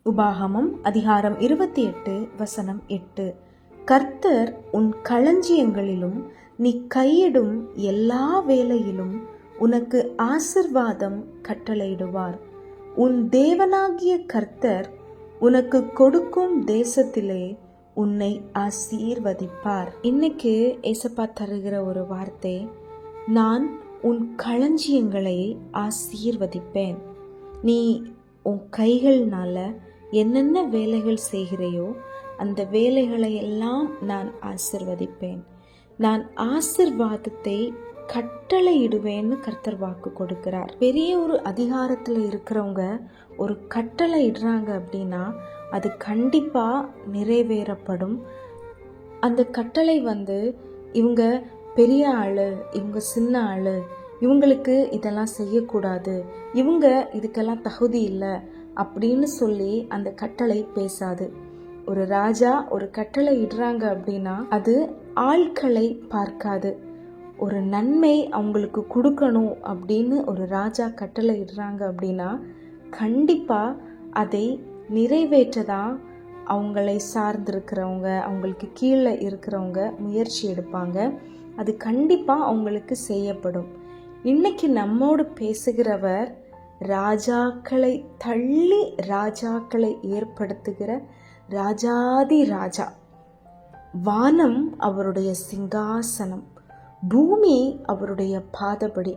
உபாகமம் அதிகாரம் 28 வசனம் 8. கர்த்தர் உன் களஞ்சியங்களிலும் நீ கையிடும் எல்லா வேலையிலும் உனக்கு ஆசீர்வாதம் கட்டளையிடுவார். உன் தேவனாகிய கர்த்தர் உனக்கு கொடுக்கும் தேசத்திலே உன்னை ஆசீர்வதிப்பார். இன்னைக்கு ஏசப்பா தருகிற ஒரு வார்த்தை, நான் உன் களஞ்சியங்களை ஆசீர்வதிப்பேன். நீ உன் கைகள்னால என்னென்ன வேலைகள் செய்கிறையோ அந்த வேலைகளை எல்லாம் நான் ஆசீர்வதிப்பேன். நான் ஆசீர்வாதத்தை கட்டளையிடுவேன்னு கர்த்தர் வாக்கு கொடுக்கிறார். பெரிய ஒரு அதிகாரத்தில் இருக்கிறவங்க ஒரு கட்டளை இடுறாங்க அப்படின்னா அது கண்டிப்பா நிறைவேறப்படும். அந்த கட்டளை இவங்க பெரிய ஆளு, இவங்க சின்ன ஆளு, இவங்களுக்கு இதெல்லாம் செய்யக்கூடாது, இவங்க இதுக்கெல்லாம் தகுதி இல்லை அப்படின்னு சொல்லி அந்த கட்டளை பேசாது. ஒரு ராஜா ஒரு கட்டளை இடுறாங்க அப்படின்னா அது ஆட்களை பார்க்காது. ஒரு நன்மை அவங்களுக்கு கொடுக்கணும் அப்படின்னு ஒரு ராஜா கட்டளை இடுறாங்க அப்படின்னா கண்டிப்பா அதை நிறைவேற்றதான் அவங்களை சார்ந்திருக்கிறவங்க, அவங்களுக்கு கீழே இருக்கிறவங்க முயற்சி எடுப்பாங்க. அது கண்டிப்பா அவங்களுக்கு செய்யப்படும். இன்னைக்கு நம்மோடு பேசுகிறவர் ராஜாக்களை தள்ளி ராஜாக்களை ஏற்படுத்துகிற ராஜாதி ராஜா. வானம் அவருடைய சிங்காசனம், பூமி அவருடைய பாதபடி.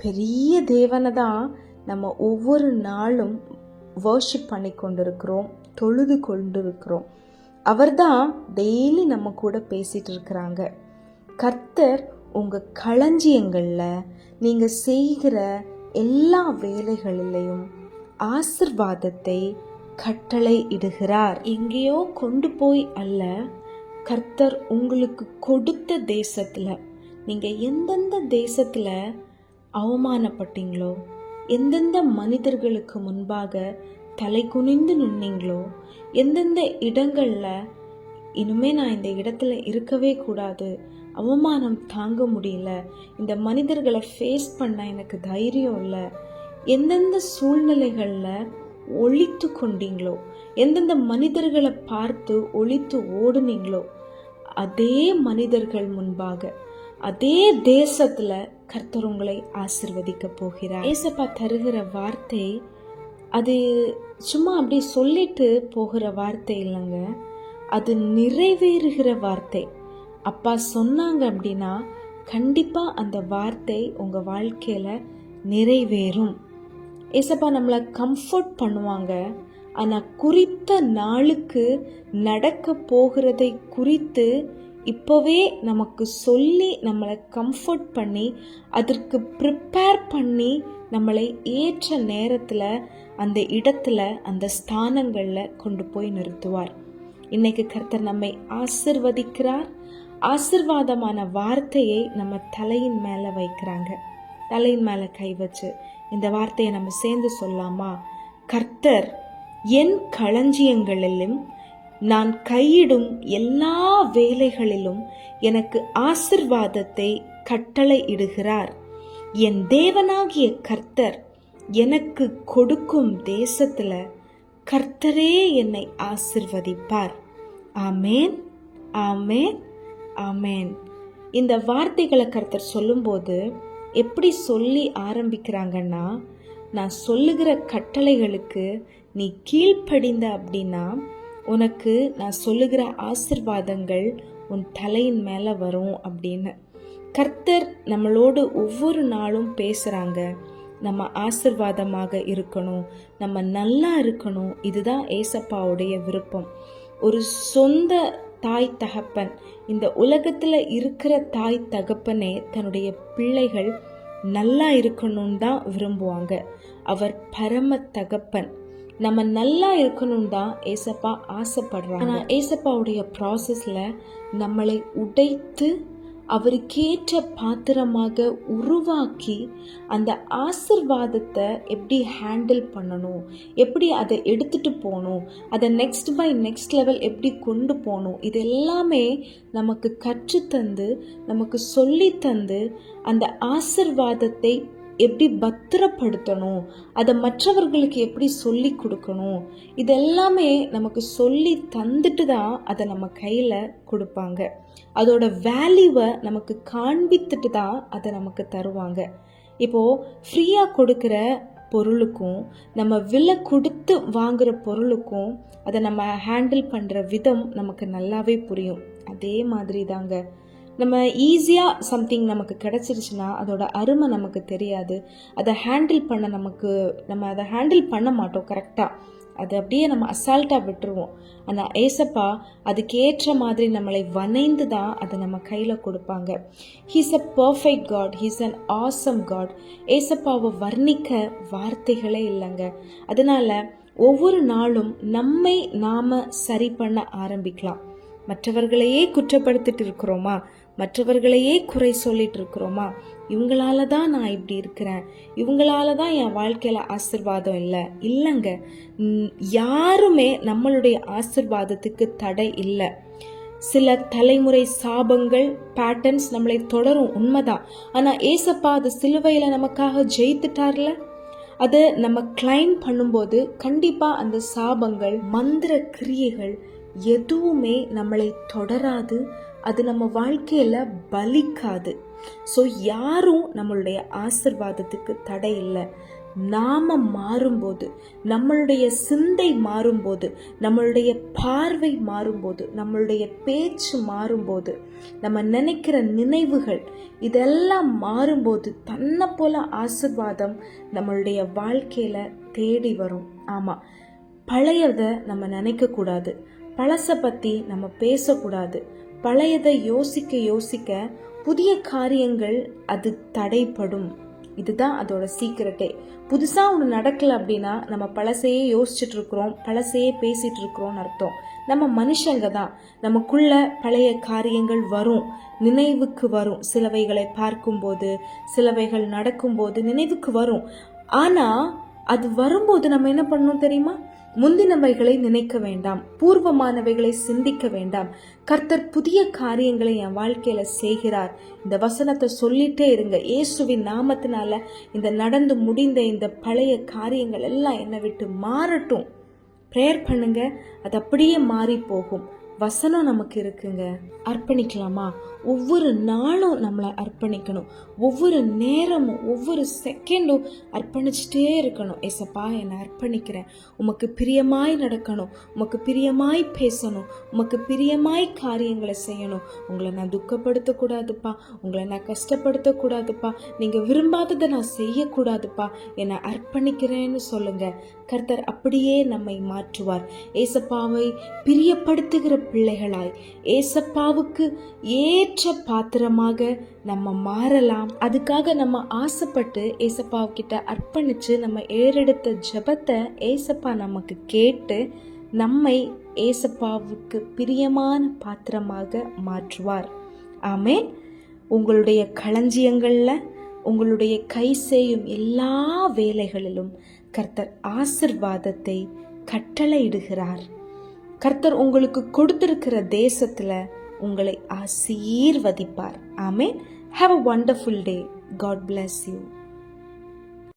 பெரிய தேவனை தான் நம்ம ஒவ்வொரு நாளும் வர்ஷிப் பண்ணி கொண்டிருக்கிறோம், தொழுது கொண்டிருக்கிறோம். அவர்தான் டெய்லி நம்ம கூட பேசிட்டு இருக்கிறாங்க. கர்த்தர் உங்க களஞ்சியங்களில் நீங்க செய்கிற எல்லா வேலைகளிலையும் ஆசீர்வாதத்தை கட்டளை இடுகிறார். எங்கேயோ கொண்டு போய் அல்ல, கர்த்தர் உங்களுக்கு கொடுத்த தேசத்துல, நீங்க எந்தெந்த தேசத்துல அவமானப்பட்டீங்களோ, எந்தெந்த மனிதர்களுக்கு முன்பாக தலை குனிந்து நின்னீங்களோ, எந்தெந்த இடங்கள்ல இனிமே நான் இந்த இடத்துல இருக்கவே கூடாது, அவமானம் தாங்க முடியல, இந்த மனிதர்களை ஃபேஸ் பண்ண எனக்கு தைரியம் இல்லை, எந்தெந்த சூழ்நிலைகளில் ஒழித்து கொண்டீங்களோ, எந்தெந்த மனிதர்களை பார்த்து ஒழித்து ஓடுனீங்களோ, அதே மனிதர்கள் முன்பாக அதே தேசத்துல கர்த்தர் உங்களை ஆசீர்வதிக்க போகிறார். ஏசப்பா தருகிற வார்த்தை அது சும்மா அப்படி சொல்லிட்டு போகிற வார்த்தை இல்லைங்க, அது நிறைவேறுகிற வார்த்தை. அப்பா சொன்னாங்க அப்படின்னா கண்டிப்பா அந்த வார்த்தை உங்க வாழ்க்கையில நிறைவேறும். ஏசப்பா நம்மளை கம்ஃபர்ட் பண்ணுவாங்க. ஆனா குறித்த நாளுக்கு நடக்க போகிறதை குறித்து இப்போவே நமக்கு சொல்லி நம்மளை கம்ஃபர்ட் பண்ணி அதற்கு ப்ரிப்பேர் பண்ணி நம்மளை ஏற்ற நேரத்தில் அந்த இடத்துல அந்த ஸ்தானங்களில் கொண்டு போய் நிறுத்துவார். இன்னைக்கு கர்த்தர் நம்மை ஆசீர்வதிக்கிறார். ஆசீர்வாதமான வார்த்தையை நம்ம தலையின் மேலே வைக்கிறாங்க. தலையின் மேலே கை வச்சு இந்த வார்த்தையை நம்ம சேர்ந்து சொல்லாமா? கர்த்தர் என் களஞ்சியங்களிலும் நான் கையிடும் எல்லா வேலைகளிலும் எனக்கு ஆசீர்வாதத்தை கட்டளை இடுகிறார். என் தேவனாகிய கர்த்தர் எனக்கு கொடுக்கும் தேசத்துல கர்த்தரே என்னை ஆசீர்வதிப்பார். ஆமேன், ஆமேன், ஆமேன். இந்த வார்த்தைகளை கர்த்தர் சொல்லும்போது எப்படி சொல்லி ஆரம்பிக்கிறாங்கன்னா, நான் சொல்லுகிற கட்டளைகளுக்கு நீ கீழ்ப்படிந்த அப்படின்னா உனக்கு நான் சொல்லுகிற ஆசீர்வாதங்கள் உன் தலையின் மேலே வரும் அப்படின்னு. கர்த்தர் நம்மளோடு ஒவ்வொரு நாளும் பேசுகிறாங்க. நம்ம ஆசீர்வாதமாக இருக்கணும், நம்ம நல்லா இருக்கணும். இதுதான் ஏசப்பாவுடைய விருப்பம். ஒரு சொந்த தாய் தகப்பன், இந்த உலகத்தில் இருக்கிற தாய் தகப்பனே தன்னுடைய பிள்ளைகள் நல்லா இருக்கணும்னு தான் விரும்புவாங்க. அவர் பரம தகப்பன். நம்ம நல்லா இருக்கணும் தான் ஏசப்பா ஆசைப்படுறாங்க. ஆனால் ஏசப்பாவுடைய ப்ராசஸ்ல நம்மளை உடைத்து அவருக்கேற்ற பாத்திரமாக உருவாக்கி அந்த ஆசீர்வாதத்தை எப்படி ஹேண்டில் பண்ணணும், எப்படி அதை எடுத்துட்டு போகணும், அதை நெக்ஸ்ட் பை நெக்ஸ்ட் லெவல் எப்படி கொண்டு போகணும், இது எல்லாமே நமக்கு கற்றுத்தந்து நமக்கு சொல்லி தந்து அந்த ஆசீர்வாதத்தை எப்படி பத்திரப்படுத்தணும், அதை மற்றவர்களுக்கு எப்படி சொல்லி கொடுக்கணும், இதெல்லாமே நமக்கு சொல்லி தந்துட்டு தான் அதை நம்ம கையில் கொடுப்பாங்க. அதோட வேல்யூவை நமக்கு காண்பித்துட்டு தான் அதை நமக்கு தருவாங்க. இப்போது ஃப்ரீயாக கொடுக்குற பொருளுக்கும் நம்ம விலை கொடுத்து வாங்குகிற பொருளுக்கும் அதை நம்ம ஹேண்டில் பண்ணுற விதம் நமக்கு நல்லாவே புரியும். அதே மாதிரி தாங்க, நம்ம ஈஸியாக சம்திங் நமக்கு கிடச்சிருச்சுன்னா அதோட அருமை நமக்கு தெரியாது. அதை நம்ம அதை ஹேண்டில் பண்ண மாட்டோம் கரெக்டாக. அது அப்படியே நம்ம அசால்ட்டாக விட்டுருவோம். ஆனால் ஏசப்பா அதுக்கேற்ற மாதிரி நம்மளை வணைந்து தான் அதை நம்ம கையில் கொடுப்பாங்க. He's a perfect God, he's an awesome God. ஏசப்பாவை வர்ணிக்க வார்த்தைகளே இல்லைங்க. அதனால் ஒவ்வொரு நாளும் நம்மை நாம் சரி பண்ண ஆரம்பிக்கலாம். மற்றவர்களையே குற்றப்படுத்திட்டு இருக்கிறோமா, மற்றவர்களையே குறை சொல்லிட்டு இருக்கிறோமா, இவங்களால தான் நான் இப்படி இருக்கிறேன், இவங்களால தான் என் வாழ்க்கையில் ஆசீர்வாதம் இல்லைங்க. யாருமே நம்மளுடைய ஆசீர்வாதத்துக்கு தடை இல்லை. சில தலைமுறை சாபங்கள், பேட்டர்ன்ஸ் நம்மளை தொடரும், உண்மைதான். ஆனால் ஏசப்பா அது சிலுவையில் நமக்காக ஜெயித்துட்டார்ல. அதை நம்ம கிளைம் பண்ணும்போது கண்டிப்பாக அந்த சாபங்கள், மந்திர கிரியைகள் எதுவுமே நம்மளை தொடராது. அது நம்ம வாழ்க்கையில் பலிக்காது. ஸோ யாரும் நம்மளுடைய ஆசீர்வாதத்துக்கு தடை இல்லை. நாம் மாறும்போது, நம்மளுடைய சிந்தை மாறும்போது, நம்மளுடைய பார்வை மாறும்போது, நம்மளுடைய பேச்சு மாறும்போது, நம்ம நினைக்கிற நினைவுகள் இதெல்லாம் மாறும்போது தன்னை போல ஆசீர்வாதம் நம்மளுடைய வாழ்க்கையில் தேடி வரும். ஆமாம், பழையதை நம்ம நினைக்கக்கூடாது, பழசை பற்றி நம்ம பேசக்கூடாது. பழையதை யோசிக்க புதிய காரியங்கள் அது தடைப்படும். இதுதான் அதோட சீக்கிரட்டே. புதுசாக ஒன்று நடக்கலை அப்படின்னா நம்ம பழசையே யோசிச்சுட்டு இருக்கிறோம், பழசையே பேசிகிட்டு இருக்கிறோம்னு அர்த்தம். நம்ம மனுஷங்க தான், நமக்குள்ள பழைய காரியங்கள் வரும், நினைவுக்கு வரும். சிலவைகளை பார்க்கும்போது, சிலவைகள் நடக்கும்போது நினைவுக்கு வரும். ஆனால் அது வரும்போது நம்ம என்ன பண்ணணும் தெரியுமா? முந்தினவைகளை நினைக்க வேண்டாம், பூர்வமானவைகளை சிந்திக்க வேண்டாம். கர்த்தர் புதிய காரியங்களை என் வாழ்க்கையில செய்கிறார். இந்த வசனத்தை சொல்லிட்டே இருங்க. இயேசுவின் நாமத்தினால இந்த நடந்து முடிந்த இந்த பழைய காரியங்கள் எல்லாம் என்னை விட்டு மாறட்டும். ப்ரேயர் பண்ணுங்க, அது அப்படியே மாறி போகும். வசனம் நமக்கு இருக்குங்க. அர்ப்பணிக்கலாமா? ஒவ்வொரு நாளும் நம்மளை அர்ப்பணிக்கணும். ஒவ்வொரு நேரமும் ஒவ்வொரு செகண்டும் அர்ப்பணிச்சுட்டே இருக்கணும். ஏசப்பா, என்னை அர்ப்பணிக்கிறேன், உமக்கு பிரியமாய் நடக்கணும், உமக்கு பிரியமாய் பேசணும், உமக்கு பிரியமாய் காரியங்களை செய்யணும். உங்களை நான் துக்கப்படுத்தக்கூடாதுப்பா, உங்களை நான் கஷ்டப்படுத்தக்கூடாதுப்பா, நீங்கள் விரும்பாததை நான் செய்யக்கூடாதுப்பா, என்னை அர்ப்பணிக்கிறேன்னு சொல்லுங்க. கர்த்தர் அப்படியே நம்மை மாற்றுவார். ஏசப்பாவை பிரியப்படுத்துகிற பிள்ளைகளாய், ஏசப்பாவுக்கு ஏற்ற பாத்திரமாக நம்ம மாறலாம். அதுக்காக நம்ம ஆசைப்பட்டு ஏசப்பாவுக்கிட்ட அர்ப்பணிச்சு நம்ம ஏறெடுத்த ஜெபத்தை ஏசப்பா நமக்கு கேட்டு நம்மை ஏசப்பாவுக்கு பிரியமான பாத்திரமாக மாற்றுவார். ஆமென். உங்களுடைய களஞ்சியங்களில், உங்களுடைய கை செய்யும் எல்லா வேலைகளிலும் கர்த்தர் ஆசீர்வாதத்தை கட்டளையிடுகிறார். கர்த்தர் உங்களுக்கு கொடுத்திருக்கிற தேசத்துல உங்களை ஆசீர்வதிப்பார். ஆமென். Have a wonderful day. God bless you.